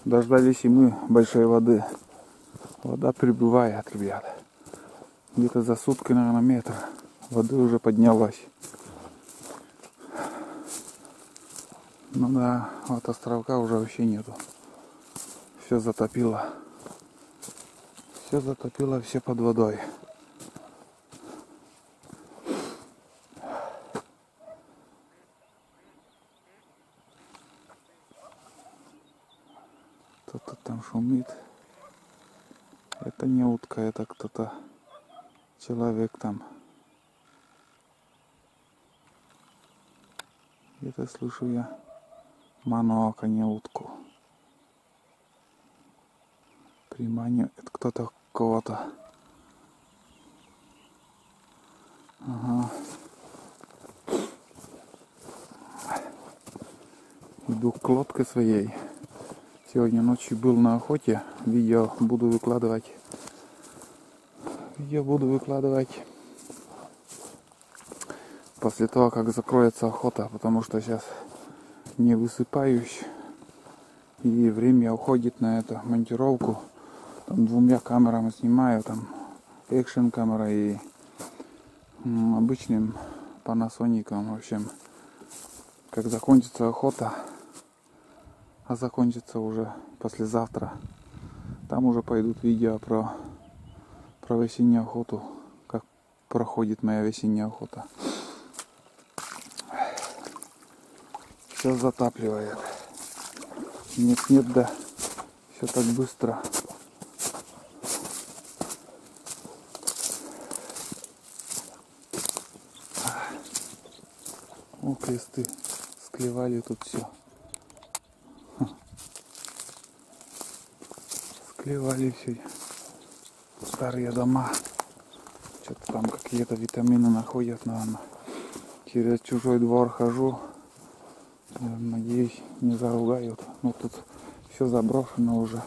Дождались и мы большой воды. Вода прибывает, ребята. Где-то за сутки, наверное, метр. Воды уже поднялась. Ну да, вот островка уже вообще нету. Все затопило. Все затопило, все под водой. Кто-то там шумит. Это не утка, это кто-то, человек там. Где-то слышу я манок, а не утку. Приманивает кто-то кого-то. Ага. Иду к лодке своей. Сегодня ночью был на охоте. Видео буду выкладывать. После того, как закроется охота, потому что сейчас не высыпаюсь. И время уходит на эту монтировку. Там 2 камерами снимаю. Там экшн камера и обычным Panasonic. В общем, как закончится охота, а закончится уже послезавтра, там уже пойдут видео про весеннюю охоту, как проходит моя весенняя охота. Все затапливает. Нет, да, все так быстро. О, кресты склевали тут все. Склевали все. Старые дома. Что-то там какие-то витамины находят, наверное. Через чужой двор хожу. Надеюсь, не заругают. Но тут все заброшено уже.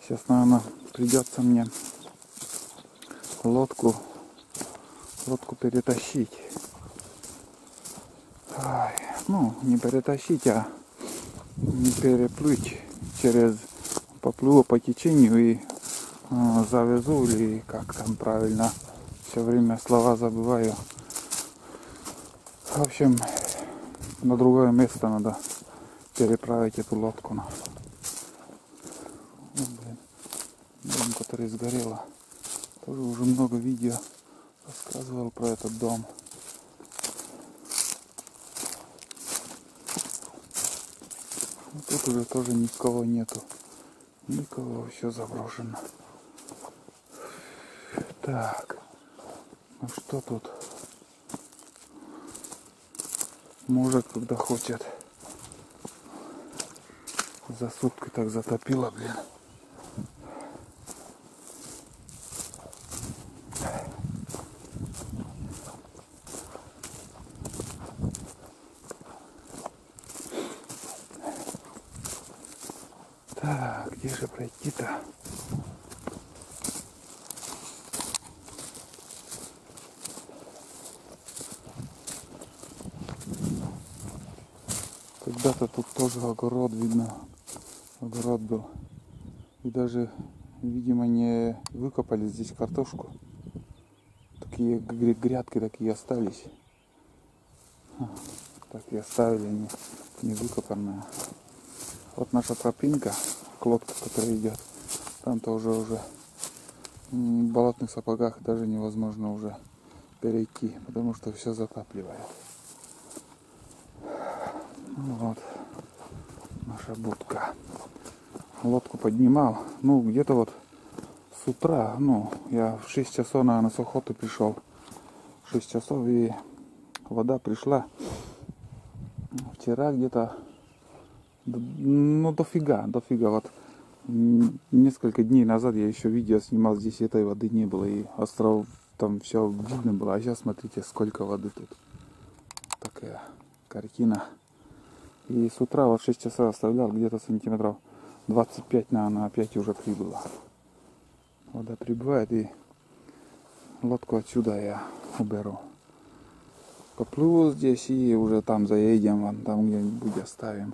Сейчас, наверное, придется мне лодку перетащить. Ну, не перетащить, а не переплыть поплыву по течению и завезу, или как там правильно, все время слова забываю. В общем, на другое место надо переправить эту лодку. Дом, который сгорело. Тоже уже много видео рассказывал про этот дом. Тут уже тоже никого нету. Никого, все заброшено. Так. Ну что тут? Мужик, когда хочет. За сутки так затопило, блин. Так, где же пройти-то? Когда-то тут тоже огород видно. Огород был. И даже, видимо, не выкопали здесь картошку. Такие грядки такие остались. Так и оставили, не выкопанная. Вот наша тропинка, лодка, которая идет. Там-то уже в болотных сапогах даже невозможно уже перейти, потому что все затапливает. Вот наша будка. Лодку поднимал. Ну, где-то вот с утра, я в 6 часов, наверное, с охоты пришел. 6 часов, и вода пришла. Вчера где-то, дофига. Вот несколько дней назад я еще видео снимал, здесь этой воды не было, и остров там все видно было. А сейчас смотрите, сколько воды тут. Такая картина. И с утра вот 6 часов оставлял, где-то сантиметров 25, наверное, опять уже прибыло. Вода прибывает, и лодку отсюда я уберу. Поплыву здесь и уже там заедем, вон там где-нибудь оставим.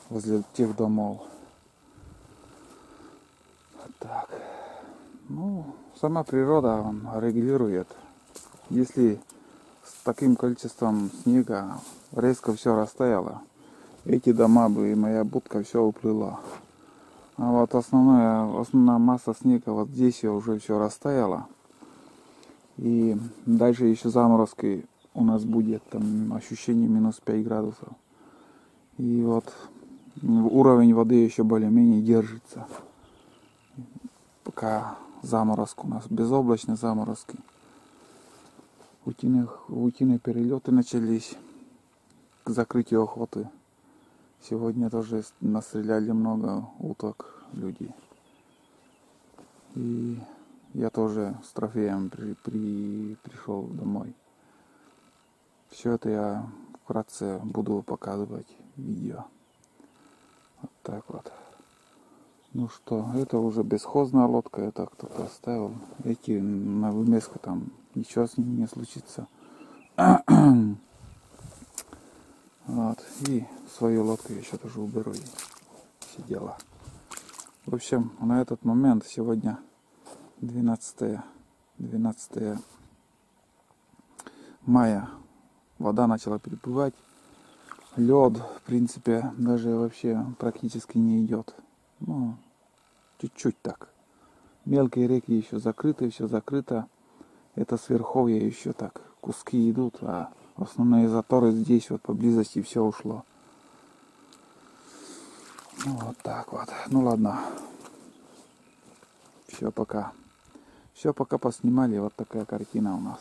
возле тех домов. Так. Ну, сама природа он регулирует. Если с таким количеством снега резко все растаяло, эти дома бы и моя будка все уплыла. А вот основная масса снега вот здесь уже все растаяло. И дальше еще заморозки у нас будет, там ощущение минус 5 градусов. И вот уровень воды еще более-менее держится. Пока заморозка у нас, безоблачные заморозки. Утиные перелеты начались к закрытию охоты. Сегодня тоже настреляли много уток люди. И я тоже с трофеем пришел домой. Все это я вкратце буду показывать в видео. Вот так вот. Ну что, это уже бесхозная лодка, это кто-то оставил. Эти на вымеску там ничего с ними не случится. Вот. И свою лодку я еще тоже уберу. И все дела. В общем, на этот момент сегодня 12 мая. Вода начала прибывать. Лед, в принципе, даже вообще практически не идет. Ну, чуть-чуть так. Мелкие реки еще закрыты, все закрыто. Это с верховья еще так. Куски идут, а основные заторы здесь вот поблизости все ушло. Ну, вот так вот. Ну ладно. Все пока. Все пока поснимали. Вот такая картина у нас.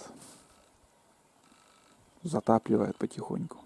Затапливает потихоньку.